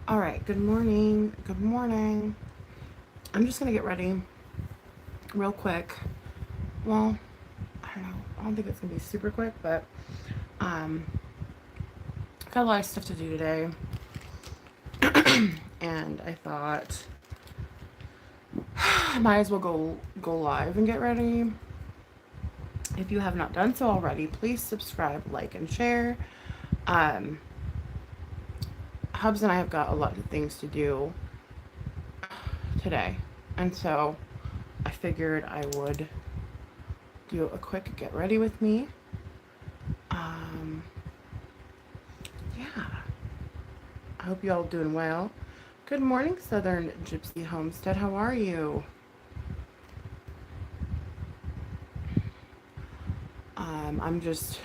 All right, good morning. Good morning. I'm just going to get ready real quick. Well, I don't know. I don't think it's going to be super quick, but um, got a lot of stuff to do today. And I thought I might as well go live and get ready. If you have not done so already, please subscribe, like, and share. Um, Hubs and I have got a lot of things to do today, and so I figured I would do a quick get ready with me. Um, yeah, I hope you all doing well. Good morning, Southern Gypsy Homestead. How are you? I'm just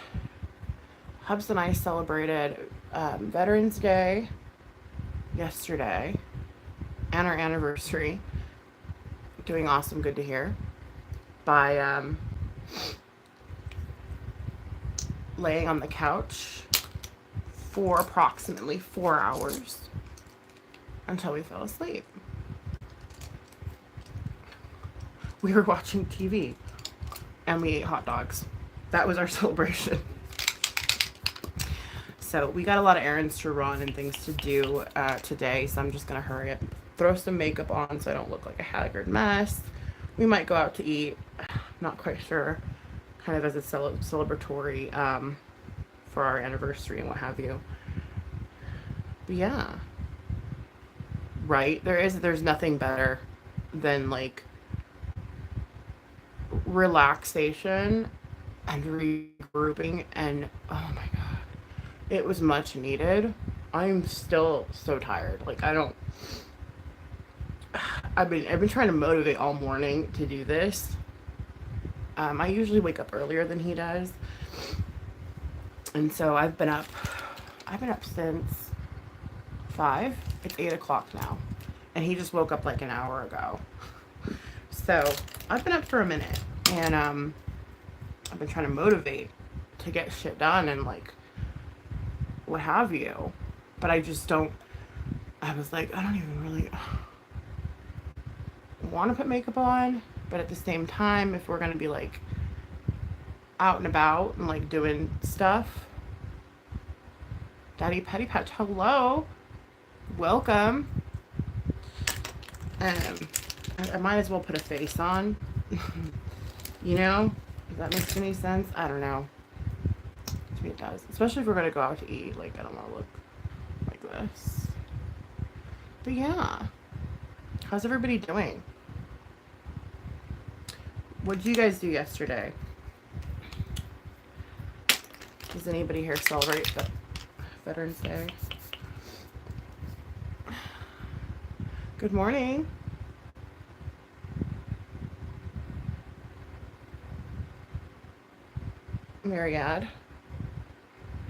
Hubs and I celebrated Veterans Day yesterday and our anniversary. Doing awesome, good to hear. By laying on the couch for approximately 4 hours until we fell asleep. We were watching TV and we ate hot dogs. That was our celebration. So we got a lot of errands to run and things to do today, so I'm just gonna hurry up, throw some makeup on so I don't look like a haggard mess. We might go out to eat, not quite sure, kind of as a celebratory for our anniversary and what have you. But yeah, right? There's nothing better than like relaxation and regrouping, and oh my god, it was much needed. I'm still so tired. Like I don't I've been trying to motivate all morning to do this. I usually wake up earlier than he does. And so I've been up since 5. It's 8 o'clock now. And he just woke up like an hour ago. So I've been up for a minute, and I've been trying to motivate to get shit done and like what have you. But I just don't. I was like, I don't even really want to put makeup on. But at the same time, if we're gonna be like out and about and like doing stuff, Daddy Petty Patch, hello, welcome. Um, I might as well put a face on. You know, if that makes any sense. I don't know. To me, it does. Especially if we're gonna go out to eat. Like, I don't want to look like this. But yeah, how's everybody doing? What did you guys do yesterday? Does anybody here celebrate Veterans Day? Good morning. Mariad,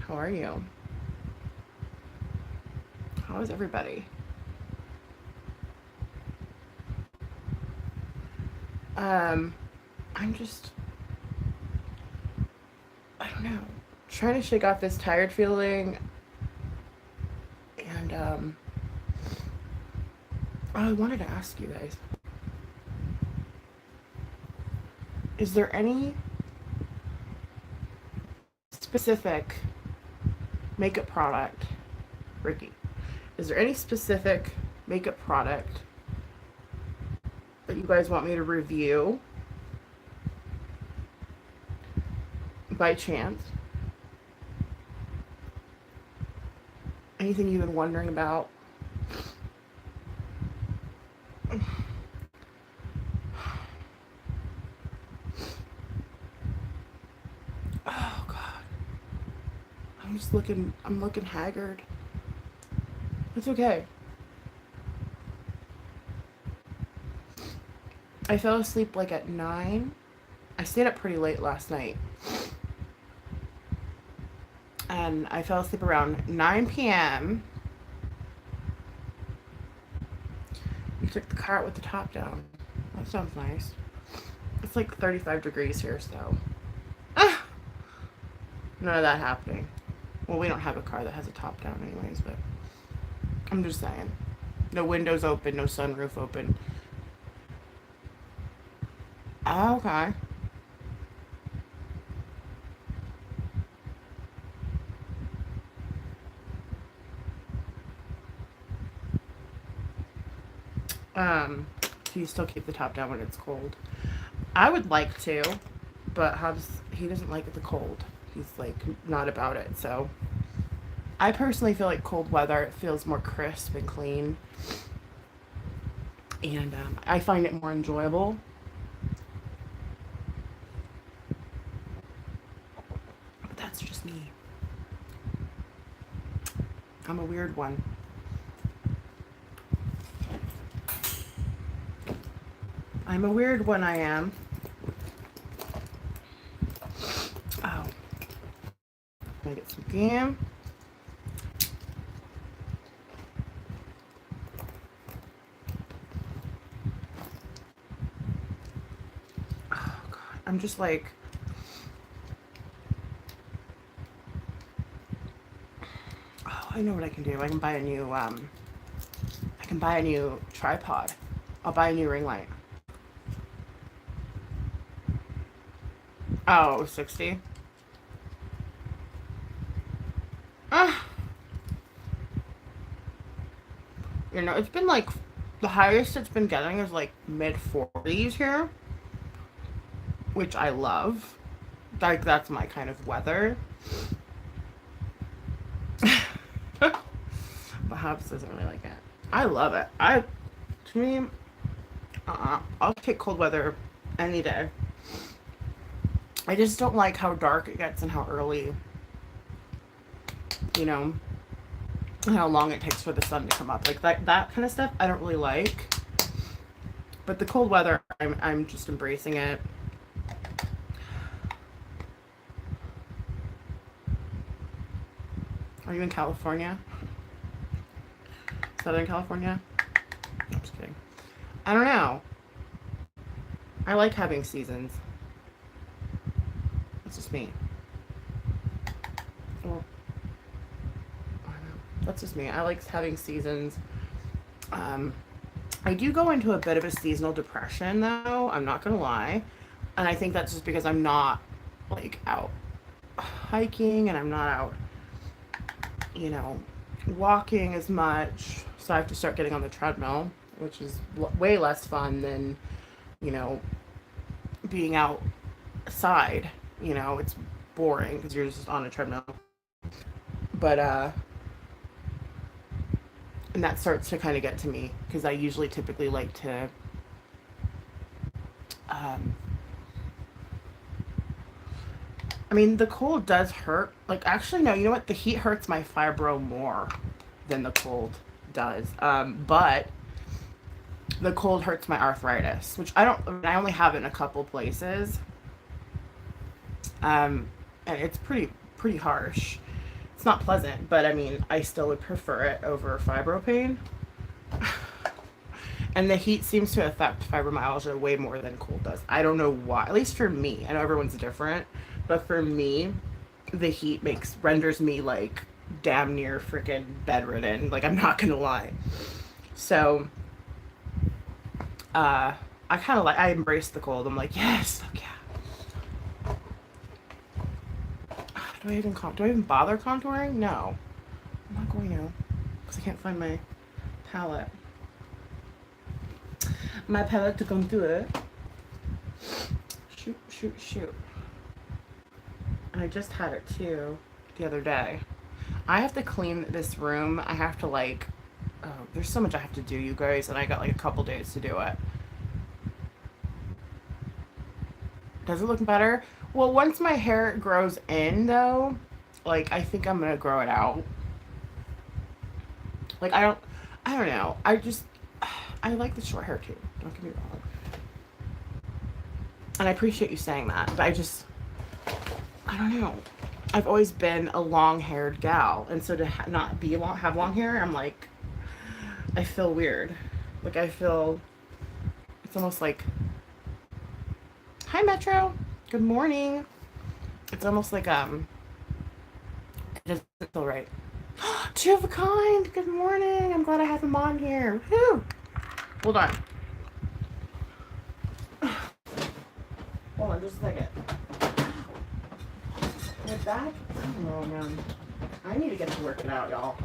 how are you? How is everybody? Um, I'm just, I don't know, trying to shake off this tired feeling. And, oh, I wanted to ask you guys, is there any specific makeup product, Ricky? Is there any specific makeup product that you guys want me to review by chance? Anything you've been wondering about? Oh god, I'm looking haggard. It's okay. I fell asleep like at 9. I stayed up pretty late last night. And I fell asleep around 9 p.m. You took the car out with the top down. That sounds nice. It's like 35 degrees here, so. Ah, none of that happening. Well, we don't have a car that has a top down anyways, but I'm just saying. No windows open, no sunroof open. Oh, okay. Do you still keep the top down when it's cold? I would like to, but he doesn't like the cold. He's like not about it. So I personally feel like cold weather, it feels more crisp and clean, and I find it more enjoyable. But that's just me. I'm a weird one. I'm a weird one, I am. Oh. Can I get some game? Oh, God. I'm just like... Oh, I know what I can do. I can buy a new, tripod. I'll buy a new ring light. Oh, 60. You know, it's been like the highest it's been getting is like mid 40s here, which I love. Like that's my kind of weather. But Hobbs doesn't really like it. I love it. To me, I'll take cold weather any day. I just don't like how dark it gets and how early, you know, how long it takes for the sun to come up. Like that kind of stuff I don't really like. But the cold weather, I'm just embracing it. Are you in California? Southern California? I'm just kidding. I don't know. I like having seasons. That's just me. Well, I don't know. That's just me. I like having seasons. I do go into a bit of a seasonal depression, though. I'm not gonna lie, and I think that's just because I'm not like out hiking and I'm not out, you know, walking as much. So I have to start getting on the treadmill, which is way less fun than, you know, being outside. You know, it's boring because you're just on a treadmill. But and that starts to kind of get to me because I usually typically like to um, I mean the cold does hurt. Like actually no, you know what, the heat hurts my fibro more than the cold does, but the cold hurts my arthritis, which I only have it in a couple places, and it's pretty harsh. It's not pleasant, but I mean I still would prefer it over fibro pain. And the heat seems to affect fibromyalgia way more than cold does. I don't know why. At least for me. I know everyone's different, but for me, the heat renders me like damn near freaking bedridden. Like I'm not gonna lie. So, I embrace the cold. I'm like, yes, fuck yeah. Do I even bother contouring? No, I'm not going to, because I can't find my palette. My palette to contour. Shoot. And I just had it too the other day. I have to clean this room. I have to like, oh, there's so much I have to do, you guys, and I got like a couple days to do it. Does it look better? Well, once my hair grows in though, like I think I'm gonna grow it out. Like I don't know. I like the short hair too. Don't get me wrong. And I appreciate you saying that, but I don't know. I've always been a long-haired gal, and so to not have long hair, I'm like, I feel weird. Like I feel, it's almost like, hi Metro, good morning. It's almost like it doesn't feel right. Two of a kind. Good morning. I'm glad I have him on here. Whew. Hold on. Hold on just a second. My back? Oh, man. I need to get to working out, y'all.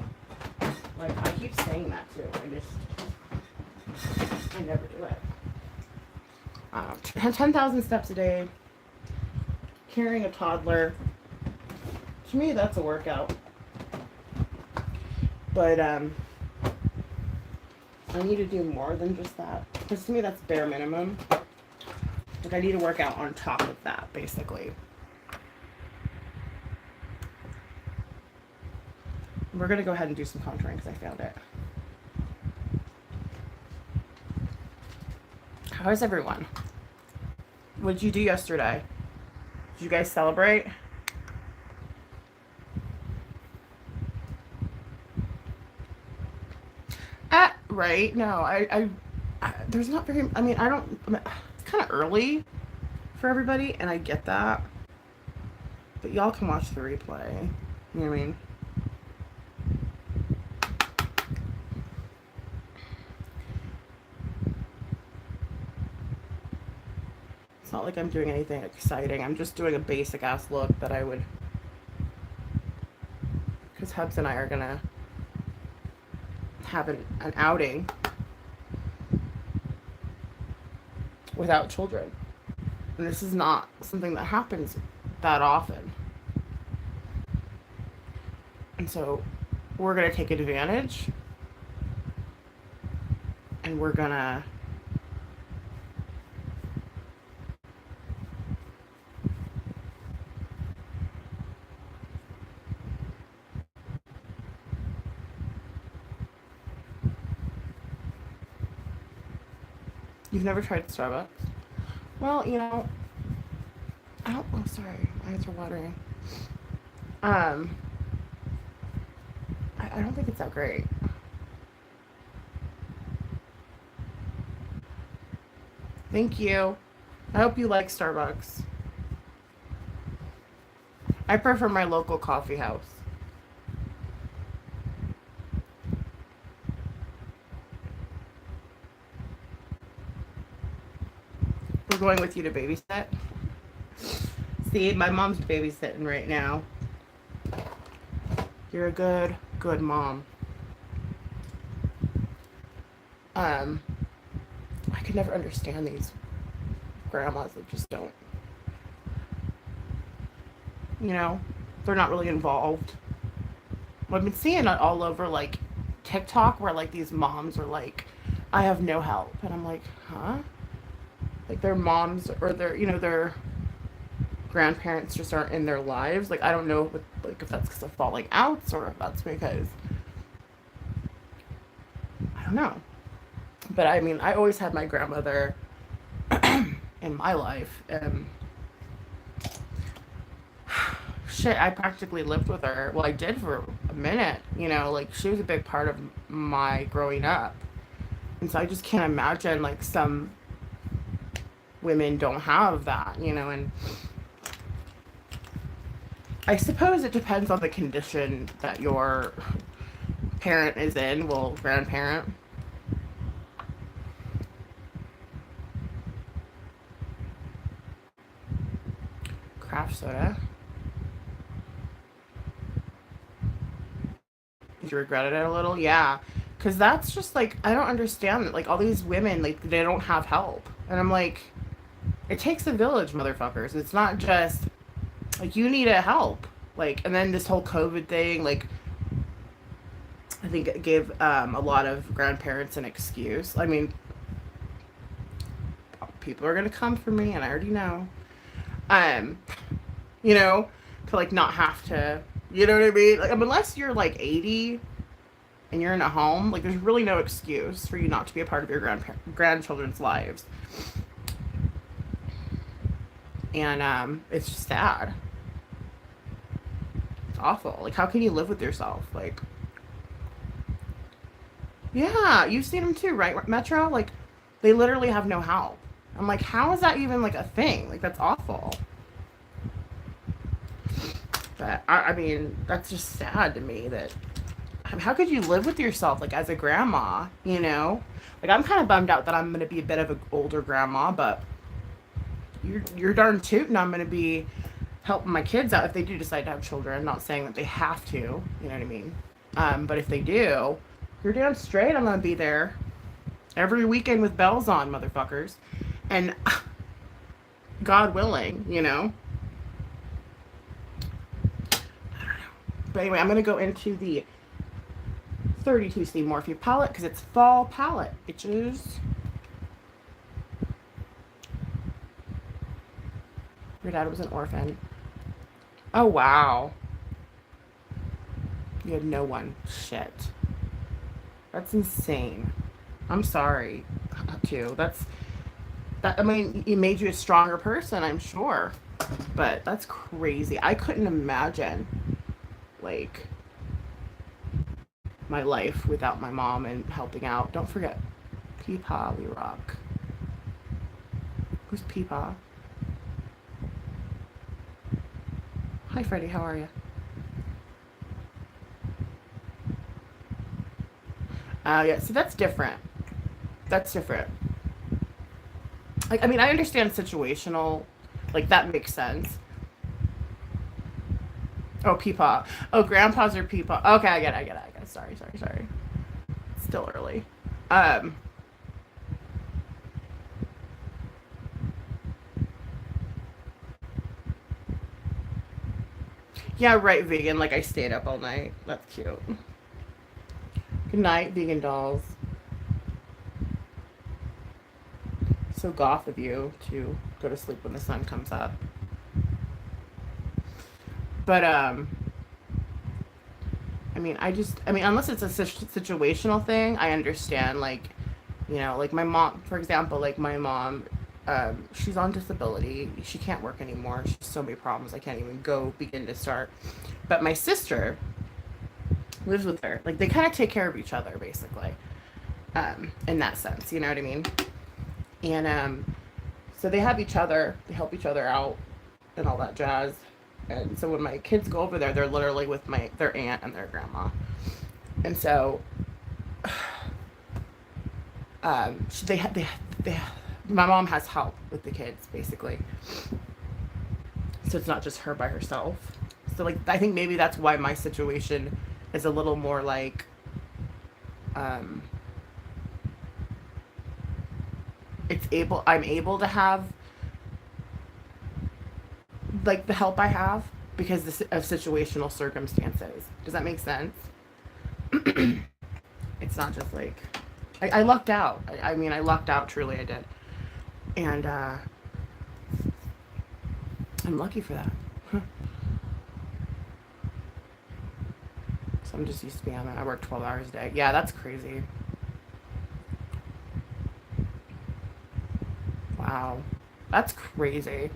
Like, I keep saying that, too. I never do it. 10,000 steps a day. Carrying a toddler. To me, that's a workout. But, I need to do more than just that. Because to me, that's bare minimum. Like, I need to work out on top of that, basically. We're going to go ahead and do some contouring because I found it. How is everyone? What did you do yesterday? Did you guys celebrate? Right. No, I there's not very, I mean, it's kind of early for everybody, and I get that. But y'all can watch the replay. You know what I mean? It's not like I'm doing anything exciting. I'm just doing a basic ass look that I would, because Hubs and I are gonna have an outing without children. And this is not something that happens that often. And so we're going to take advantage, and we're going to You've never tried Starbucks? Well, you know, oh, sorry, my eyes are watering. I don't think it's that great. Thank you. I hope you like Starbucks. I prefer my local coffee house. We're going with you to babysit. See, my mom's babysitting right now. You're a good mom. I could never understand these grandmas that just don't, you know, they're not really involved. I've been seeing it all over, like, TikTok, where, like, these moms are like, I have no help. And I'm like, huh? Like, their moms or their grandparents just aren't in their lives. Like, I don't know if that's because of falling outs, or if that's because, I don't know. But I mean, I always had my grandmother in my life, and shit, I practically lived with her. Well, I did for a minute, like, she was a big part of my growing up. And so I just can't imagine, like, some women don't have that, and I suppose it depends on the condition that your parent is in, well, grandparent. Craft soda. Did you regret it a little? Yeah. Because that's just, like, I don't understand that, like, all these women, like, they don't have help. And I'm like, it takes a village, motherfuckers. It's not just, like, you need a help. Like, and then this whole COVID thing, like, I think it gave a lot of grandparents an excuse. I mean, people are going to come for me, and I already know. To, like, not have to, you know what I mean? Like, unless you're, like, 80 and you're in a home, like, there's really no excuse for you not to be a part of your grandchildren's lives. And it's just sad. It's awful. Like, how can you live with yourself? Like, yeah, you've seen them too, right, Metro? Like, they literally have no help. I'm like, how is that even, like, a thing? Like, that's awful. But, I mean, that's just sad to me that how could you live with yourself, like, as a grandma, you know? Like, I'm kind of bummed out that I'm going to be a bit of an older grandma, but you're darn tootin' I'm going to be helping my kids out if they do decide to have children. I'm not saying that they have to, you know what I mean? But if they do, you're damn straight I'm going to be there every weekend with bells on, motherfuckers. And God willing, you know? But anyway, I'm going to go into the 32C Morphe palette because it's fall palette, bitches. Your dad was an orphan. Oh, wow. You had no one. Shit. That's insane. I'm sorry, too. I mean, it made you a stronger person, I'm sure. But that's crazy. I couldn't imagine, like, my life without my mom and helping out. Don't forget, Peepaw, we rock. Who's Peepaw? Hi, Freddie. How are you? Yeah, so that's different. That's different. Like, I mean, I understand situational. Like, that makes sense. Oh, Peepaw. Oh, grandpas are Peepaw. Okay, I get it. Sorry. Still early. Um, yeah, right, vegan. Like, I stayed up all night. That's cute. Good night, vegan dolls. So goth of you to go to sleep when the sun comes up. But, I mean, unless it's a situational thing, I understand, like, you know, like my mom, for example, like my mom, she's on disability. She can't work anymore. She has so many problems. I can't even go begin to start. But my sister lives with her. Like, they kind of take care of each other, basically, in that sense. You know what I mean? And so they have each other. They help each other out and all that jazz. And so when my kids go over there, they're literally with their aunt and their grandma. And so they my mom has help with the kids, basically. So it's not just her by herself. So, like, I think maybe that's why my situation is a little more like, um, I'm able to have, like, the help I have because of situational circumstances. Does that make sense? It's not just like, I lucked out. I mean, I lucked out, truly, I did. And I'm lucky for that. So I'm just used to being on that. I work 12 hours a day. Yeah, that's crazy. Wow. That's crazy.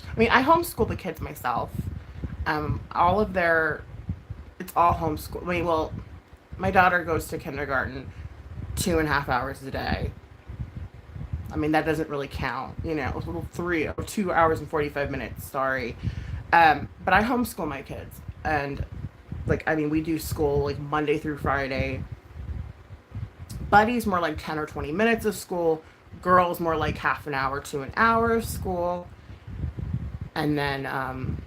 I mean, I homeschool the kids myself. All of their, it's all homeschool. I mean, well, my daughter goes to kindergarten 2.5 hours a day. I mean, that doesn't really count, you know, a little 2 hours and 45 minutes, sorry. But I homeschool my kids. And, like, I mean, we do school, like, Monday through Friday. Buddies, more like 10 or 20 minutes of school. Girls, more like half an hour to an hour of school. And then, of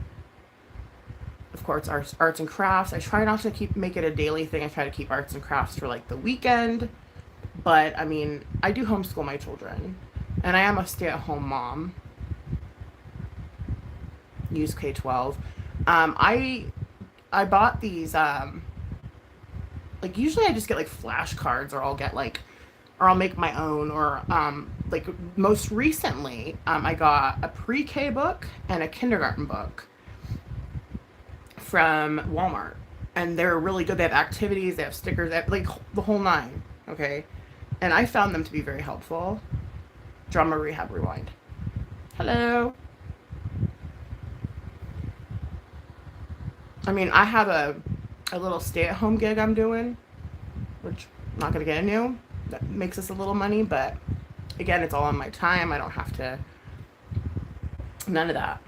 course, arts and crafts. I try not to make it a daily thing. I try to keep arts and crafts for, like, the weekend. But, I mean, I do homeschool my children. And I am a stay-at-home mom. Use K-12. I bought these, like, usually I just get, like, flashcards, or I'll make my own, or, like, most recently, I got a pre-K book and a kindergarten book from Walmart. And they're really good. They have activities, they have stickers, they have, like, the whole nine, okay? And I found them to be very helpful. Drama Rehab Rewind. Hello. I mean, I have a little stay-at-home gig I'm doing, which I'm not going to get into. That makes us a little money, but again, it's all on my time. I don't have to, none of that.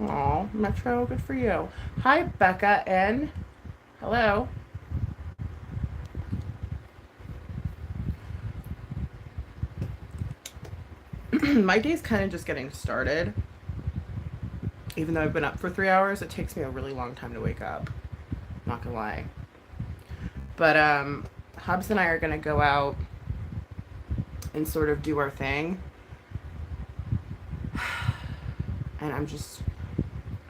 Aw, Metro, good for you. Hi, Becca N. Hello. My day's kind of just getting started. Even though I've been up for 3 hours, it takes me a really long time to wake up. Not gonna lie. But Hubs and I are gonna go out and sort of do our thing. And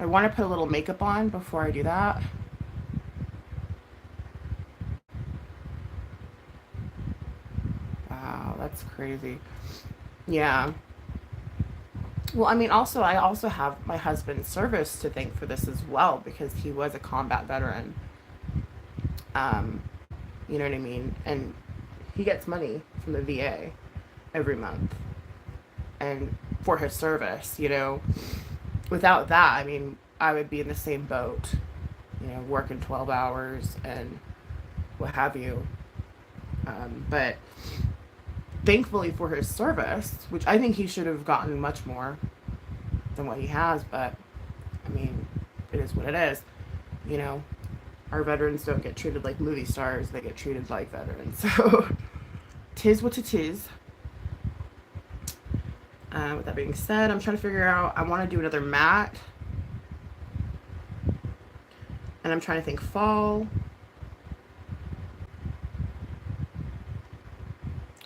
I want to put a little makeup on before I do that. Wow, that's crazy. Yeah. Well, I mean, I also have my husband's service to thank for this as well because he was a combat veteran. Um, you know what I mean? And he gets money from the VA every month and for his service, you know. Without that, I mean, I would be in the same boat, you know, working 12 hours and what have you. But thankfully for his service, which I think he should have gotten much more than what he has, but I mean, it is what it is. You know, our veterans don't get treated like movie stars, they get treated like veterans. So, tis what it is. With that being said, I'm trying to figure out, I want to do another mat. And I'm trying to think fall.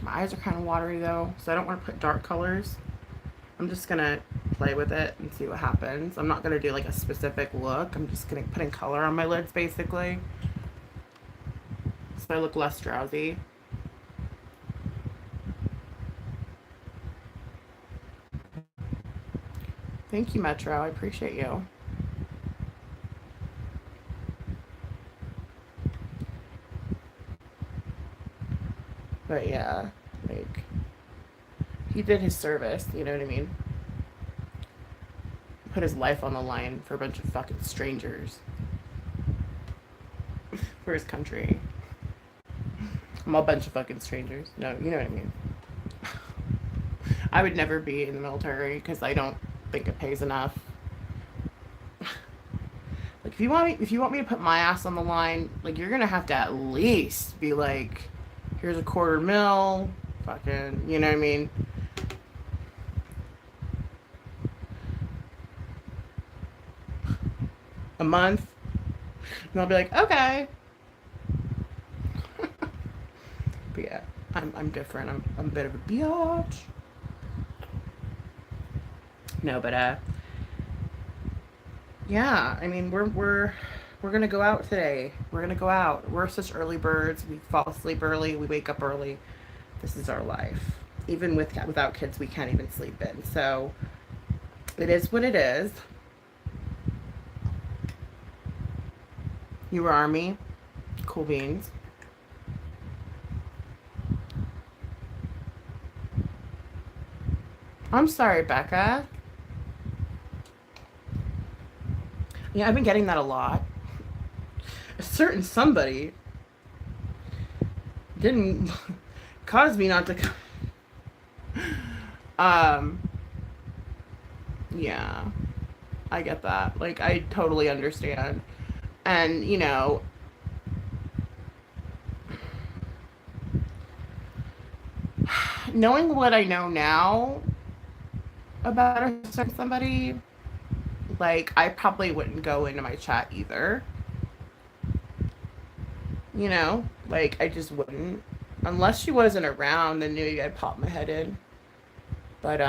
My eyes are kind of watery though, so I don't want to put dark colors. I'm just going to play with it and see what happens. I'm not going to do like a specific look. I'm just going to put in color on my lids basically. So I look less drowsy. Thank you, Metro. I appreciate you. But yeah, like, he did his service, you know what I mean? Put his life on the line for a bunch of fucking strangers. For his country. I'm a bunch of fucking strangers. No, you know what I mean. I would never be in the military because I don't think it pays enough. Like, if you want me to put my ass on the line, like, you're gonna have to at least be like, here's $250,000, fucking, you know what I mean? A month, and I'll be like, okay. But yeah, I'm different. I'm a bit of a biatch. No, but yeah. I mean, we're gonna go out today. We're gonna go out. We're such early birds. We fall asleep early. We wake up early. This is our life. Even without kids, we can't even sleep in. So it is what it is. You were Army. Cool beans. I'm sorry, Becca. Yeah, I've been getting that a lot. A certain somebody didn't cause me not to come. Yeah, I get that. Like, I totally understand. And, you know, knowing what I know now about a certain somebody, like, I probably wouldn't go into my chat either. You know, like, I just wouldn't. Unless she wasn't around, then maybe I'd pop my head in. But,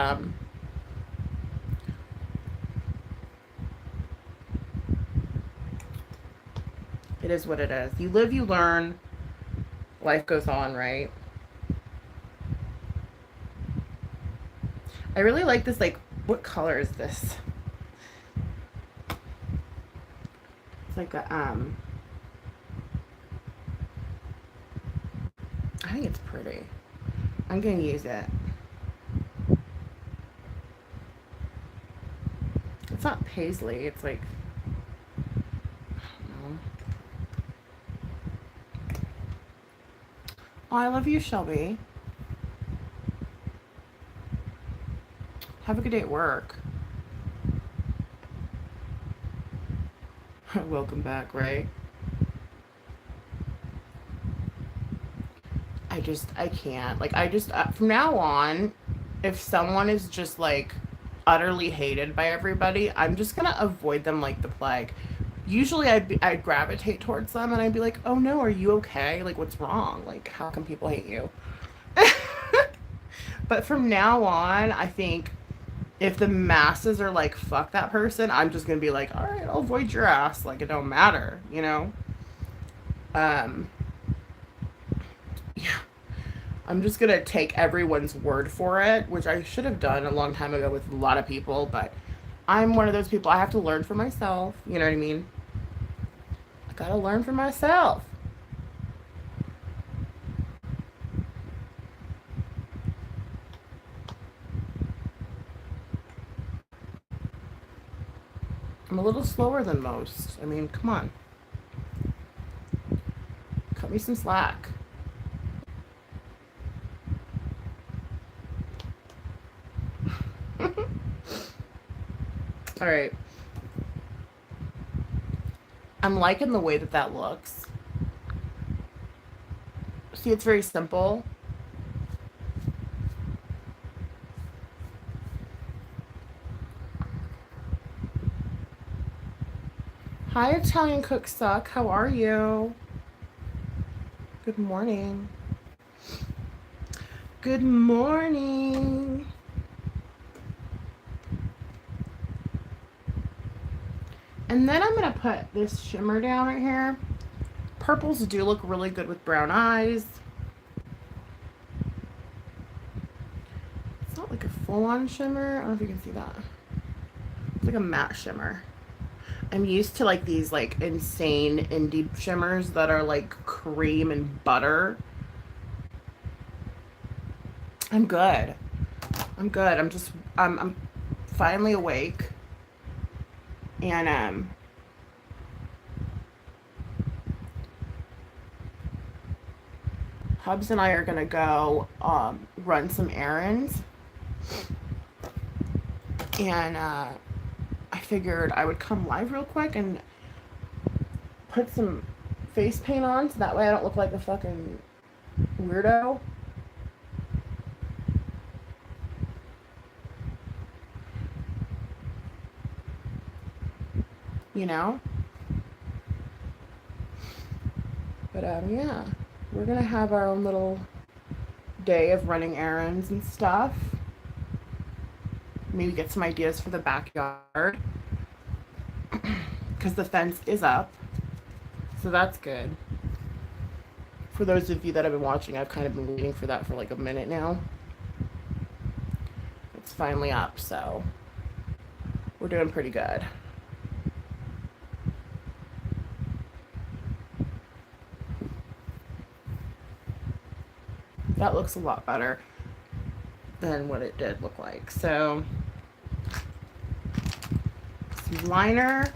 it is what it is. You live, you learn. Life goes on, right? I really like this, like, what color is this? It's like a, I think it's pretty. I'm gonna use it. It's not paisley, it's like, I don't know. Oh, I love you, Shelby. Have a good day at work. Welcome back, right? I can't. Like, from now on, if someone is just like utterly hated by everybody, I'm just gonna avoid them like the plague. Usually I'd gravitate towards them and I'd be like, oh no, are you okay? Like, what's wrong? Like, how come people hate you? But from now on, I think if the masses are like, fuck that person, I'm just gonna be like, all right, I'll avoid your ass. Like, it don't matter, you know? Um, yeah. I'm just gonna take everyone's word for it, which I should have done a long time ago with a lot of people, but I'm one of those people I have to learn for myself. You know what I mean? I gotta learn for myself. I'm a little slower than most. I mean, come on. Cut me some slack. All right. I'm liking the way that that looks. See, it's very simple. Hi, Italian Cook Suck. How are you? Good morning. Good morning. And then I'm going to put this shimmer down right here. Purples do look really good with brown eyes. It's not like a full-on shimmer. I don't know if you can see that. It's like a matte shimmer. I'm used to like these like insane indie shimmers that are like cream and butter. I'm good. I'm good. I'm finally awake. And Hubs and I are gonna go run some errands. And I figured I would come live real quick and put some face paint on so that way I don't look like a fucking weirdo. You know? But yeah, we're gonna have our own little day of running errands and stuff. Maybe get some ideas for the backyard because the fence is up, so that's good. For those of you that have been watching, I've kind of been waiting for that for like a minute now. It's finally up, so we're doing pretty good. That looks a lot better than what it did look like. So some liner,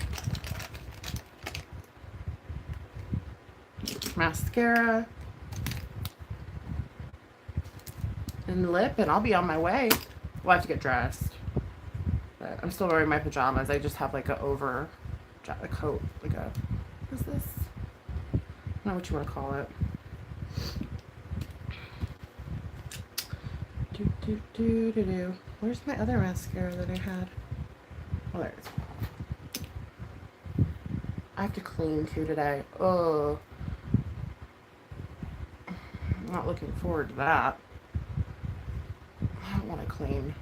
mascara, and lip, and I'll be on my way. We'll have to get dressed. But I'm still wearing my pajamas. I just have like a coat, like a, what's this? I don't know what you want to call it. Where's my other mascara that I had? Oh, there it is. I have to clean too today. Oh, I'm not looking forward to that. I don't want to clean.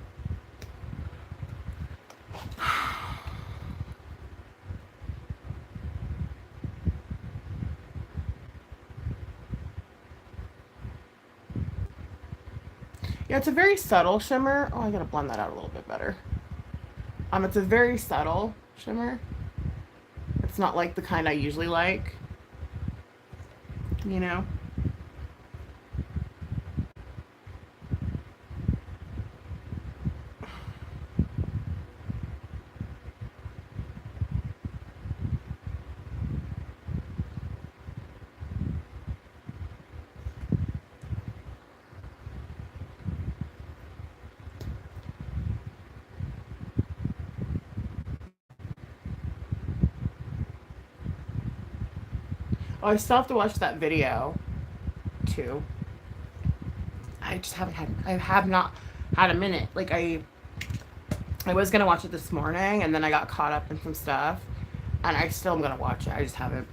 Yeah, it's a very subtle shimmer. Oh, I gotta blend that out a little bit better. It's a very subtle shimmer. It's not like the kind I usually like. You know? Oh, I still have to watch that video too. I have not had a minute. Like I was gonna watch it this morning, and then I got caught up in some stuff, and I still am gonna watch it. I just haven't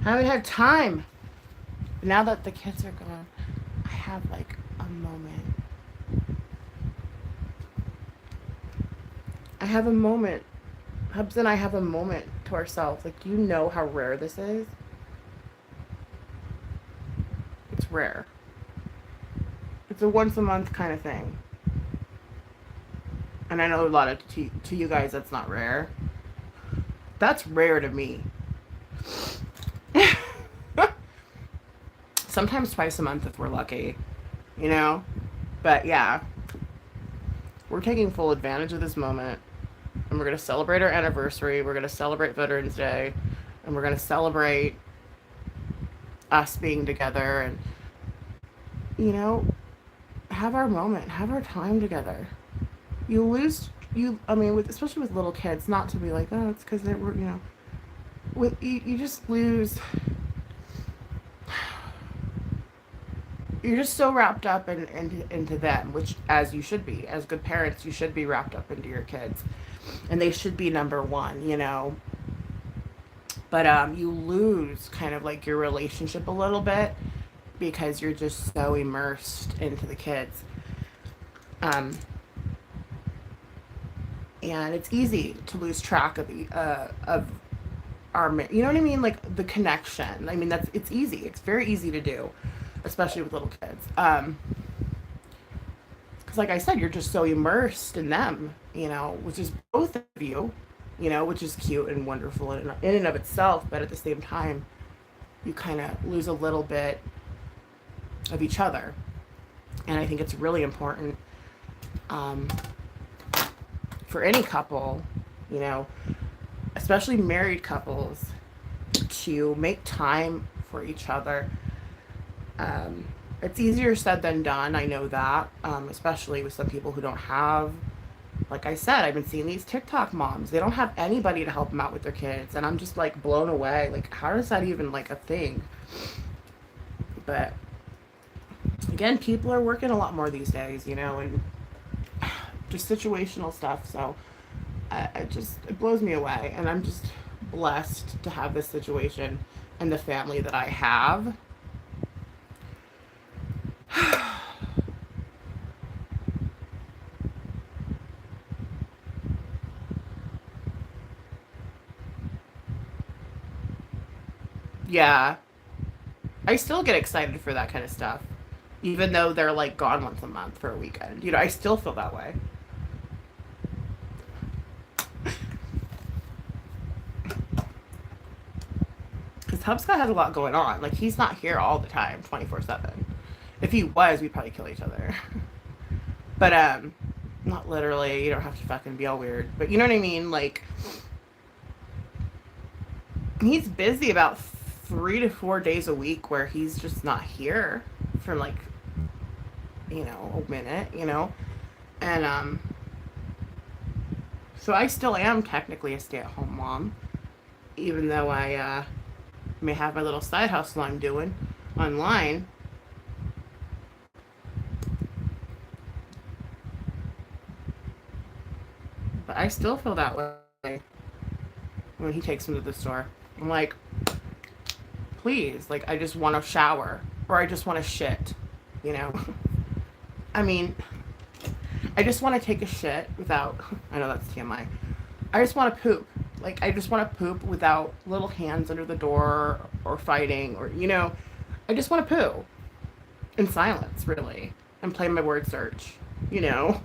had time. Now that the kids are gone, I have like a moment. I have a moment. Hubs and I have a moment to ourselves. Like, do you know how rare this is? It's rare. It's a once a month kind of thing. And I know a lot of to you guys that's not rare. That's rare to me. Sometimes twice a month if we're lucky, you know? But yeah, we're taking full advantage of this moment. And we're going to celebrate our anniversary. We're going to celebrate Veterans Day. And we're going to celebrate us being together and, you know, have our moment, have our time together. I mean, especially with little kids, not to be like, oh, it's because they were, you know, you just lose. You're just so wrapped up into them, which, as you should be. As good parents, you should be wrapped up into your kids. And they should be number one, you know. But you lose kind of like your relationship a little bit because you're just so immersed into the kids. And it's easy to lose track of our, you know what I mean? Like the connection. I mean, it's easy. It's very easy to do, especially with little kids. Because like I said, you're just so immersed in them, you know, which is both of you, you know, which is cute and wonderful in and of itself. But at the same time, you kind of lose a little bit of each other. And I think it's really important for any couple, you know, especially married couples, to make time for each other. It's easier said than done. I know that, especially with some people who don't have, like I said, I've been seeing these TikTok moms. They don't have anybody to help them out with their kids. And I'm just like blown away. Like, how is that even like a thing? But again, people are working a lot more these days, you know, and just situational stuff. So it blows me away. And I'm just blessed to have this situation and the family that I have. Yeah, I still get excited for that kind of stuff, even though they're like gone once a month for a weekend. You know, I still feel that way. Because Hubscott has a lot going on. Like, he's not here all the time, 24/7. If he was, we'd probably kill each other. But not literally. You don't have to fucking be all weird. But you know what I mean? Like, he's busy about 3 to 4 days a week where he's just not here for like, you know, a minute, you know. And so I still am technically a stay-at-home mom, even though I may have my little side hustle I'm doing online. But I still feel that way when he takes me to the store. I'm like, please, like, I just want to shower or I just want to shit, you know. I mean, I just want to take a shit without, I know that's TMI. I just want to poop. Like, I just want to poop without little hands under the door or fighting or, you know, I just want to poo in silence, really, and play my word search, you know.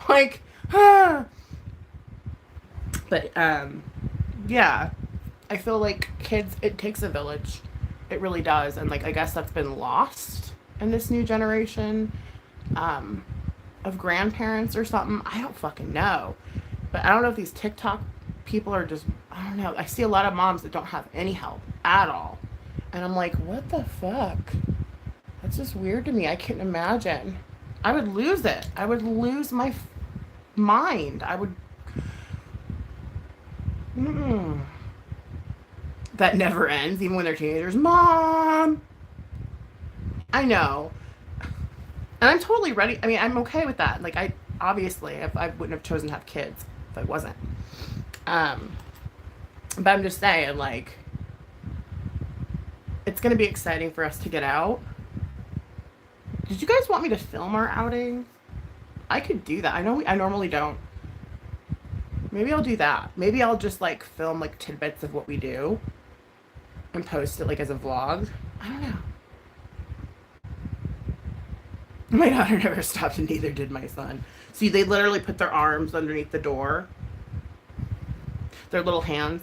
Like, but, yeah, I feel like kids, it takes a village. It really does. And, like, I guess that's been lost in this new generation of grandparents or something. I don't fucking know. But I don't know if these TikTok people are just, I don't know. I see a lot of moms that don't have any help at all. And I'm like, what the fuck? That's just weird to me. I can't imagine. I would lose it. I would lose my mind. I would, Mm-mm. That never ends, even when they're teenagers. Mom! I know. And I'm totally ready. I mean, I'm okay with that. Like, obviously, I wouldn't have chosen to have kids if I wasn't. Um, but I'm just saying, like, it's going to be exciting for us to get out. Did you guys want me to film our outing? I could do that. I know I normally don't. Maybe I'll do that. Maybe I'll just, like, film, like, tidbits of what we do and post it, like, as a vlog. I don't know. My daughter never stopped, and neither did my son. See, they literally put their arms underneath the door. Their little hands.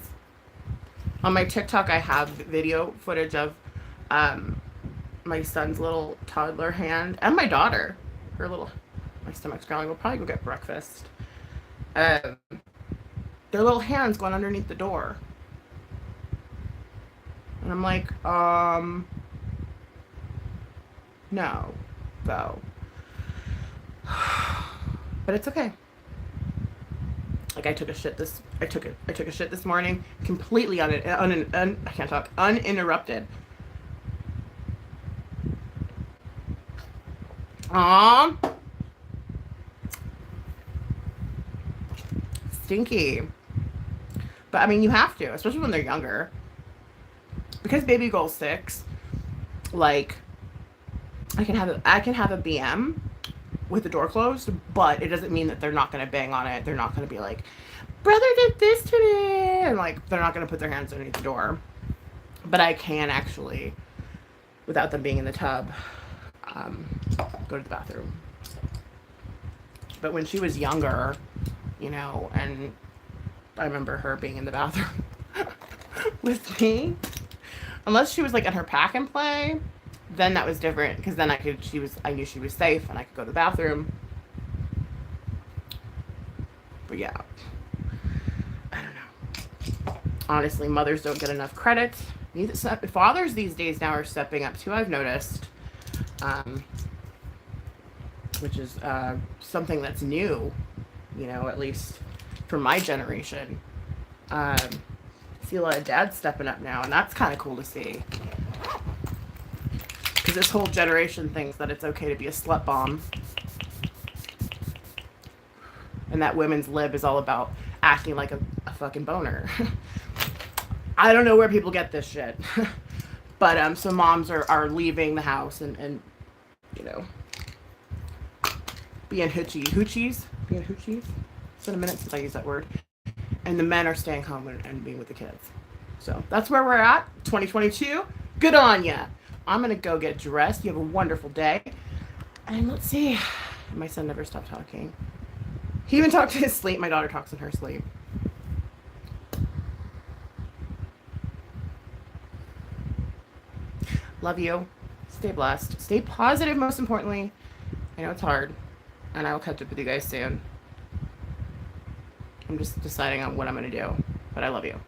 On my TikTok, I have video footage of my son's little toddler hand and my daughter. Her little... My stomach's growling. We'll probably go get breakfast. Their little hands going underneath the door. And I'm like, no. Go. But it's okay. Like, I took a shit this morning, completely I can't talk, uninterrupted. Stinky. But I mean, you have to, especially when they're younger. Because baby girl's 6, like, I can have a BM with the door closed, but it doesn't mean that they're not going to bang on it. They're not going to be like, brother did this to me, and like, they're not going to put their hands underneath the door. But I can actually, without them being in the tub, go to the bathroom. But when she was younger, you know, and I remember her being in the bathroom with me, unless she was like in her pack and play, then that was different, because then I knew she was safe and I could go to the bathroom. But yeah, I don't know. Honestly, mothers don't get enough credit. Fathers these days now are stepping up too, I've noticed, which is something that's new, you know, at least for my generation. See a lot of dads stepping up now, and that's kind of cool to see. Because this whole generation thinks that it's okay to be a slut bomb. And that women's lib is all about acting like a fucking boner. I don't know where people get this shit. But so moms are leaving the house and you know, being hoochies. It's been a minute since I used that word. And the men are staying home and being with the kids. So that's where we're at. 2022. Good on ya. I'm going to go get dressed. You have a wonderful day. And let's see. My son never stopped talking. He even talked in his sleep. My daughter talks in her sleep. Love you. Stay blessed. Stay positive, most importantly. I know it's hard. And I will catch up with you guys soon. I'm just deciding on what I'm going to do. But I love you.